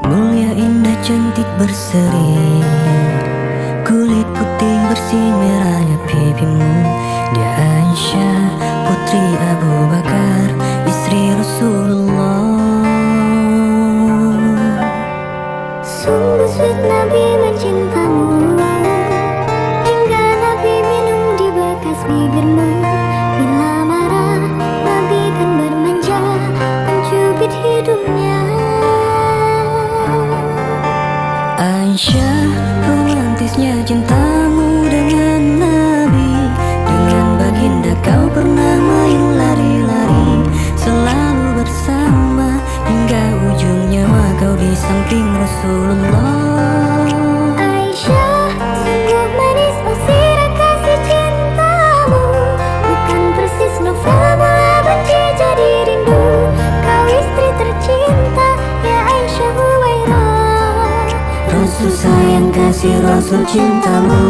Mulia, indah, cantik, berseri, kulit putih bersih merahnya pipimu. Dia Aisyah, putri Abu Bakar, istri Rasulullah. Sungguh sweet Nabi mencintamu, hingga Nabi minum di bekas bibirmu. Bila marah Nabi kan bermanja, mencubit hidungnya. Aisyah, romantisnya cintamu dengan Nabi. Dengan baginda kau pernah main lari-lari, selalu bersama hingga ujung nyawa kau di samping Rasulullah. Aisyah, sungguh manis sirah kasih cintamu, bukan persis novel bola benci jadi rindu. Kau istri tercinta, ya Aisyah Huwairah. Rasul sayang kasih Rasul cintamu.